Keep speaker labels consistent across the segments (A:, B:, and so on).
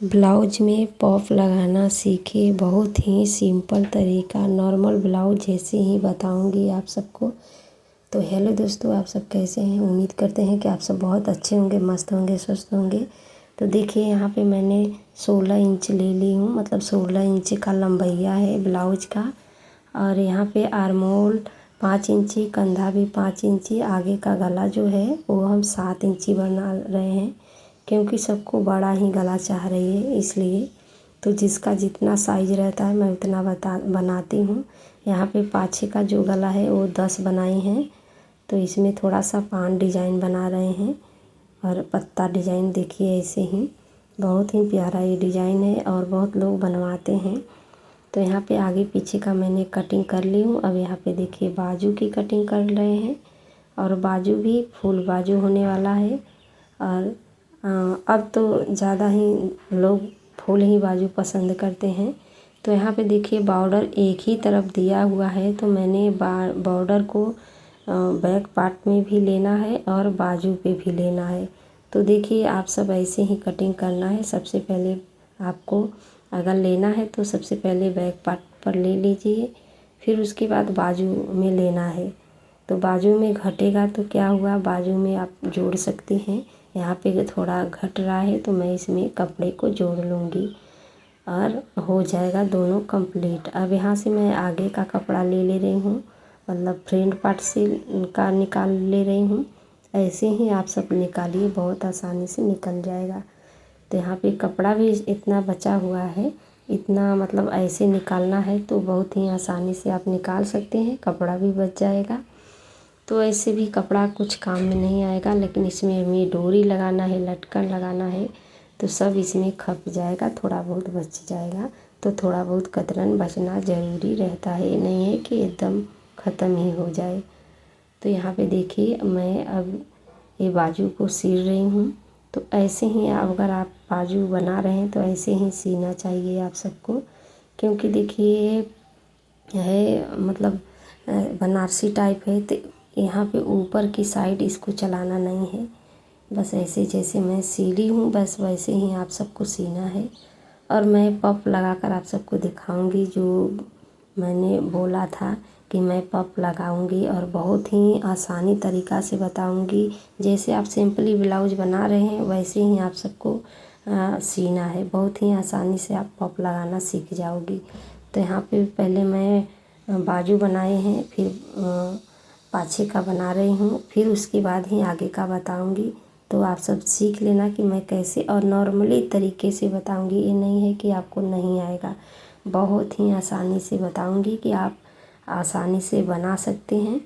A: Blouse में puff लगाना सीखे। बहुत ही सिंपल तरीका, नॉर्मल ब्लाउज जैसे ही बताऊंगी आप सबको। तो हेलो दोस्तों, आप सब कैसे हैं? उम्मीद करते हैं कि आप सब बहुत अच्छे होंगे, मस्त होंगे, स्वस्थ होंगे। तो देखिए यहाँ पे मैंने 16 इंच ले ली हूँ, मतलब 16 इंच का लंबैया है ब्लाउज का। और यहाँ पे आर्मोल 5 इंची, कंधा भी 5 इंची, आगे का गला जो है वो हम 7 इंची बना रहे हैं, क्योंकि सबको बड़ा ही गला चाह रही है इसलिए। तो जिसका जितना साइज़ रहता है मैं उतना बनाती हूँ। यहाँ पे पाछे का जो गला है वो 10 बनाई हैं। तो इसमें थोड़ा सा पान डिजाइन बना रहे हैं और पत्ता डिजाइन देखिए ऐसे ही। बहुत ही प्यारा ये डिजाइन है और बहुत लोग बनवाते हैं। तो यहाँ पे आगे पीछे का मैंने कटिंग कर ली हूँ। अब यहाँ पे देखिए बाजू की कटिंग कर रहे हैं और बाजू भी फुल बाजू होने वाला है। और अब तो ज़्यादा ही लोग फुल ही बाजू पसंद करते हैं। तो यहाँ पे देखिए बॉर्डर एक ही तरफ दिया हुआ है, तो मैंने बॉर्डर को बैक पार्ट में भी लेना है और बाजू पे भी लेना है। तो देखिए आप सब ऐसे ही कटिंग करना है। सबसे पहले आपको अगर लेना है तो सबसे पहले बैक पार्ट पर ले लीजिए, फिर उसके बाद बाजू में लेना है। तो बाजू में घटेगा तो क्या हुआ, बाजू में आप जोड़ सकती हैं। यहाँ पे थोड़ा घट रहा है तो मैं इसमें कपड़े को जोड़ लूँगी और हो जाएगा दोनों कंप्लीट। अब यहाँ से मैं आगे का कपड़ा ले रही हूँ, मतलब फ्रंट पार्ट से का निकाल ले रही हूँ। ऐसे ही आप सब निकालिए, बहुत आसानी से निकल जाएगा। तो यहाँ पे कपड़ा भी इतना बचा हुआ है, इतना मतलब ऐसे निकालना है तो बहुत ही आसानी से आप निकाल सकते हैं, कपड़ा भी बच जाएगा। तो ऐसे भी कपड़ा कुछ काम में नहीं आएगा, लेकिन इसमें हमें डोरी लगाना है, लटकन लगाना है, तो सब इसमें खप जाएगा, थोड़ा बहुत बच जाएगा। तो थोड़ा बहुत कतरन बचना ज़रूरी रहता है, ये नहीं है कि एकदम ख़त्म ही हो जाए। तो यहाँ पे देखिए मैं अब ये बाजू को सिल रही हूँ। तो ऐसे ही अगर आप बाजू बना रहे हैं तो ऐसे ही सीना चाहिए आप सबको, क्योंकि देखिए है मतलब बनारसी टाइप है, तो यहाँ पे ऊपर की साइड इसको चलाना नहीं है। बस ऐसे जैसे मैं सीली हूँ बस वैसे ही आप सबको सीना है। और मैं पफ लगा कर आप सबको दिखाऊंगी, जो मैंने बोला था कि मैं पफ लगाऊंगी और बहुत ही आसानी तरीक़ा से बताऊंगी। जैसे आप सिंपली ब्लाउज बना रहे हैं वैसे ही आप सबको सीना है। बहुत ही आसानी से आप पफ लगाना सीख जाओगी। तो यहाँ पे पहले मैं बाजू बनाए हैं, फिर पाछे का बना रही हूँ, फिर उसके बाद ही आगे का बताऊंगी। तो आप सब सीख लेना कि मैं कैसे और नॉर्मली तरीके से बताऊंगी। ये नहीं है कि आपको नहीं आएगा, बहुत ही आसानी से बताऊंगी कि आप आसानी से बना सकते हैं।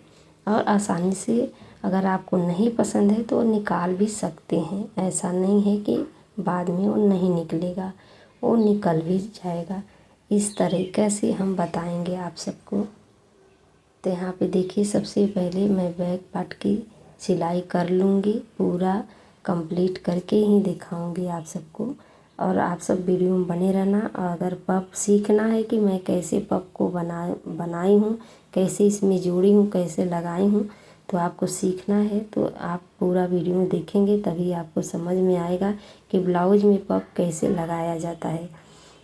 A: और आसानी से अगर आपको नहीं पसंद है तो निकाल भी सकते हैं। ऐसा नहीं है कि बाद में वो नहीं निकलेगा, वो निकल भी जाएगा। इस तरीके से हम बताएंगे आप सबको। तो यहाँ पे देखिए सबसे पहले मैं बैक पार्ट की सिलाई कर लूँगी, पूरा कंप्लीट करके ही दिखाऊंगी आप सबको। और आप सब वीडियो में बने रहना। अगर पफ सीखना है कि मैं कैसे पफ को बनाई हूँ, कैसे इसमें जोड़ी हूँ, कैसे लगाई हूँ, तो आपको सीखना है तो आप पूरा वीडियो देखेंगे तभी आपको समझ में आएगा कि ब्लाउज में पफ कैसे लगाया जाता है।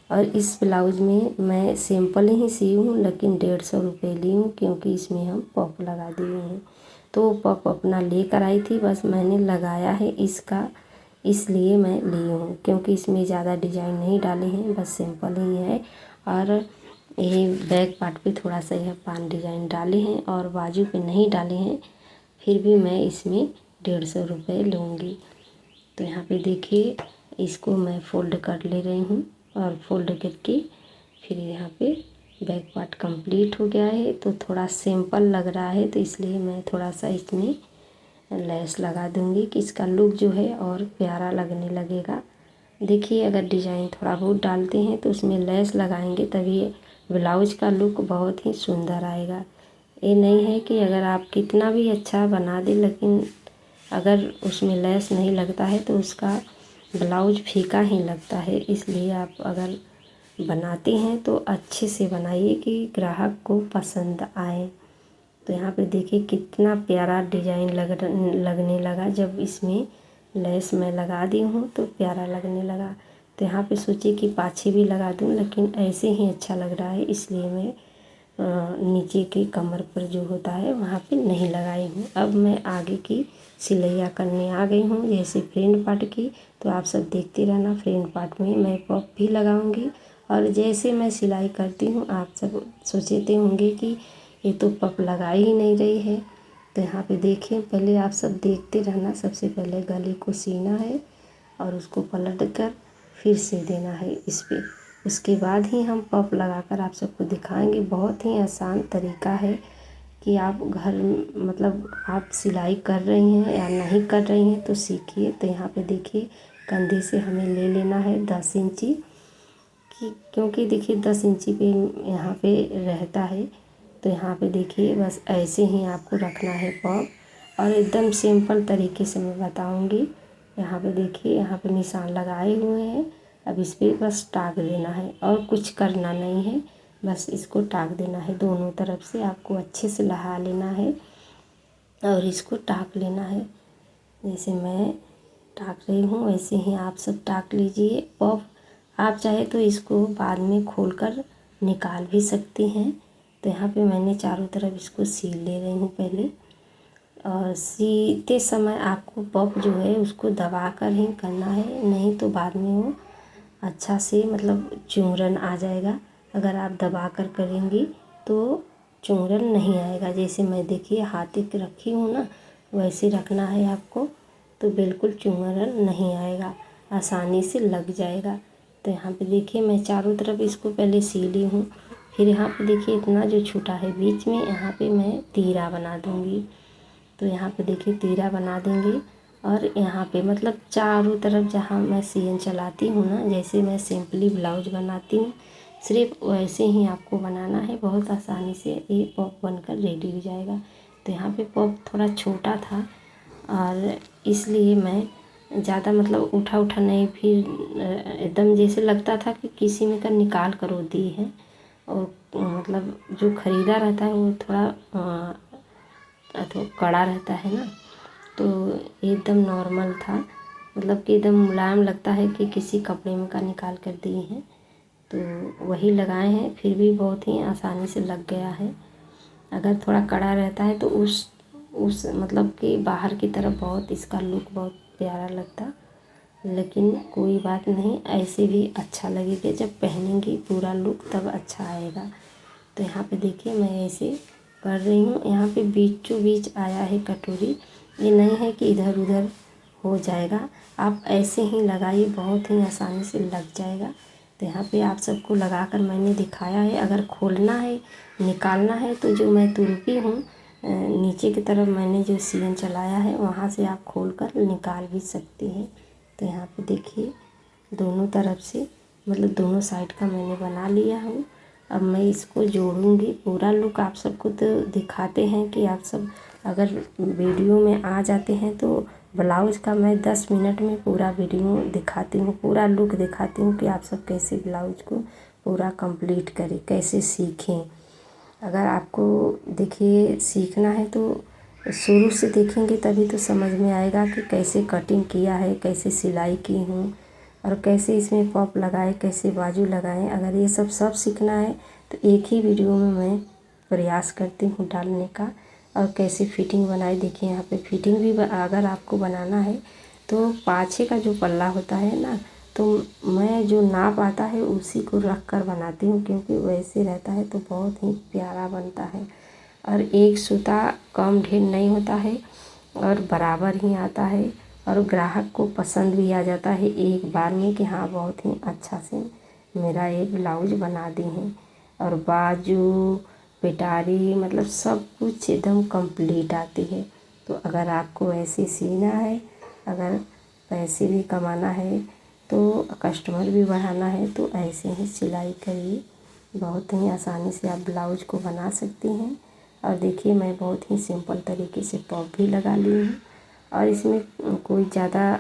A: और इस ब्लाउज में मैं सिंपल ही सी हूँ, लेकिन 150 रुपये ली हूँ, क्योंकि इसमें हम पफ लगा दिए हैं। तो पफ अपना लेकर आई थी, बस मैंने लगाया है इसका, इसलिए मैं ली हूँ, क्योंकि इसमें ज़्यादा डिजाइन नहीं डाले हैं, बस सिंपल ही है। और ये बैक पार्ट पे थोड़ा सा यह पान डिजाइन डाले हैं और बाजू पे नहीं डाले हैं, फिर भी मैं इसमें 150 रुपये लूँगी। तो यहाँ पे देखिए इसको मैं फ़ोल्ड कर ले रही हूँ और फोल्ड करके फिर यहाँ पे बैक पार्ट कंप्लीट हो गया है। तो थोड़ा सिंपल लग रहा है, तो इसलिए मैं थोड़ा सा इसमें लेस लगा दूँगी कि इसका लुक जो है और प्यारा लगने लगेगा। देखिए अगर डिज़ाइन थोड़ा बहुत डालते हैं तो उसमें लेस लगाएंगे तभी ब्लाउज का लुक बहुत ही सुंदर आएगा। ये नहीं है कि अगर आप कितना भी अच्छा बना दें, लेकिन अगर उसमें लेस नहीं लगता है तो उसका ब्लाउज फीका ही लगता है। इसलिए आप अगर बनाते हैं तो अच्छे से बनाइए कि ग्राहक को पसंद आए। तो यहाँ पे देखिए कितना प्यारा डिजाइन लगने लगा, जब इसमें लेस मैं लगा दी हूँ तो प्यारा लगने लगा। तो यहाँ पे सोची कि पाछे भी लगा दूँ, लेकिन ऐसे ही अच्छा लग रहा है, इसलिए मैं नीचे की कमर पर जो होता है वहाँ पे नहीं लगाई हूँ। अब मैं आगे की सिलैया करने आ गई हूँ, जैसे फ्रंट पार्ट की। तो आप सब देखते रहना, फ्रंट पार्ट में मैं पफ भी लगाऊंगी। और जैसे मैं सिलाई करती हूँ, आप सब सोचते होंगे कि ये तो पफ लगा ही नहीं रही है। तो यहाँ पे देखिए, पहले आप सब देखते रहना। सबसे पहले गले को सीना है और उसको पलट कर फिर से देना है इस पे। उसके बाद ही हम पफ लगाकर आप सबको दिखाएंगे। बहुत ही आसान तरीका है कि आप घर मतलब आप सिलाई कर रही हैं या नहीं कर रही हैं तो सीखिए। तो यहाँ पे देखिए, कंधे से हमें ले लेना है 10 इंची क्योंकि देखिए 10 इंची पे यहाँ पे रहता है। तो यहाँ पे देखिए, बस ऐसे ही आपको रखना है पफ। और एकदम सिंपल तरीके से मैं बताऊँगी। यहाँ पे देखिए, यहाँ पे निशान लगाए हुए हैं। अब इस पर बस टाक देना है और कुछ करना नहीं है, बस इसको टाक देना है। दोनों तरफ से आपको अच्छे से लगा लेना है और इसको टाक लेना है। जैसे मैं टाक रही हूँ वैसे ही आप सब टाक लीजिए पफ। आप चाहे तो इसको बाद में खोलकर निकाल भी सकती हैं। तो यहाँ पे मैंने चारों तरफ इसको सील ले रही हूँ पहले। और सीते समय आपको पफ जो है उसको दबा कर ही करना है, नहीं तो बाद में वो अच्छा से मतलब चुंघरन आ जाएगा। अगर आप दबा कर करेंगी तो चुंघरन नहीं आएगा। जैसे मैं देखिए हाथ एक रखी हूँ ना, वैसे रखना है आपको, तो बिल्कुल चुंघरन नहीं आएगा, आसानी से लग जाएगा। तो यहाँ पे देखिए, मैं चारों तरफ इसको पहले सीली हूँ। फिर यहाँ पे देखिए, इतना जो छूटा है बीच में, यहाँ पे मैं तीरा बना दूँगी। तो यहाँ पे देखिए तीरा बना देंगे। और यहाँ पे मतलब चारों तरफ जहाँ मैं सियन चलाती हूँ ना, जैसे मैं सिंपली ब्लाउज बनाती हूँ, सिर्फ वैसे ही आपको बनाना है। बहुत आसानी से ये पफ बनकर रेडी हो जाएगा। तो यहाँ पे पफ थोड़ा छोटा था और इसलिए मैं ज़्यादा मतलब उठा उठा नहीं, फिर एकदम जैसे लगता था कि किसी में का निकाल कर वो दी है। और मतलब जो ख़रीदा रहता है वो थोड़ा तो कड़ा रहता है ना, तो एकदम नॉर्मल था, मतलब कि एकदम मुलायम लगता है कि किसी कपड़े में का निकाल कर दिए हैं। तो वही लगाए हैं, फिर भी बहुत ही आसानी से लग गया है। अगर थोड़ा कड़ा रहता है तो उस मतलब कि बाहर की तरफ बहुत इसका लुक बहुत प्यारा लगता, लेकिन कोई बात नहीं, ऐसे भी अच्छा लगेगा। जब पहनेंगी पूरा लुक तब अच्छा आएगा। तो यहाँ पे देखिए, मैं ऐसे कर रही हूँ। यहाँ पे बीचों बीच आया है कटोरी, ये नहीं है कि इधर उधर हो जाएगा। आप ऐसे ही लगाइए, बहुत ही आसानी से लग जाएगा। तो यहाँ पे आप सबको लगाकर मैंने दिखाया है। अगर खोलना है, निकालना है, तो जो मैं तुरपी हूँ नीचे की तरफ मैंने जो सियन चलाया है, वहाँ से आप खोल कर निकाल भी सकते हैं। तो यहाँ पे देखिए, दोनों तरफ से मतलब दोनों साइड का मैंने बना लिया हूँ। अब मैं इसको जोड़ूंगी। पूरा लुक आप सबको तो दिखाते हैं कि आप सब अगर वीडियो में आ जाते हैं तो ब्लाउज़ का मैं 10 मिनट में पूरा वीडियो दिखाती हूँ, पूरा लुक दिखाती हूँ कि आप सब कैसे ब्लाउज को पूरा कंप्लीट करें, कैसे सीखें। अगर आपको देखिए सीखना है तो शुरू से देखेंगे तभी तो समझ में आएगा कि कैसे कटिंग किया है, कैसे सिलाई की हूँ और कैसे इसमें पॉप लगाए, कैसे बाजू लगाएं। अगर ये सब सीखना है तो एक ही वीडियो में मैं प्रयास करती हूँ डालने का। और कैसे फिटिंग बनाए, देखिए यहाँ पे फिटिंग भी अगर आपको बनाना है तो पाछे का जो पल्ला होता है ना, तो मैं जो नाप आता है उसी को रख कर बनाती हूँ, क्योंकि वैसे रहता है तो बहुत ही प्यारा बनता है। और एक सूता कम ढेर नहीं होता है और बराबर ही आता है और ग्राहक को पसंद भी आ जाता है एक बार में कि हाँ बहुत ही अच्छा से मेरा एक ब्लाउज बना दी हैं। और बाजू पिटारी मतलब सब कुछ एकदम कंप्लीट आती है। तो अगर आपको ऐसे सीना है, अगर पैसे भी कमाना है तो कस्टमर भी बढ़ाना है, तो ऐसे ही सिलाई करिए, बहुत ही आसानी से आप ब्लाउज को बना सकती हैं। और देखिए, मैं बहुत ही सिंपल तरीके से पॉप भी लगा ली हूँ और इसमें कोई ज़्यादा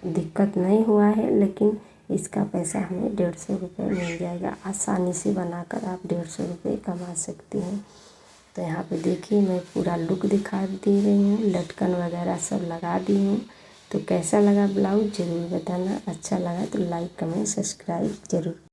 A: दिक्कत नहीं हुआ है, लेकिन इसका पैसा हमें 150 रुपये मिल जाएगा। आसानी से बनाकर आप 150 रुपये कमा सकती हैं। तो यहाँ पे देखिए, मैं पूरा लुक दिखा दे रही हूँ, लटकन वगैरह सब लगा दी हूँ। तो कैसा लगा ब्लाउज ज़रूर बताना, अच्छा लगा तो लाइक कमेंट सब्सक्राइब ज़रूर।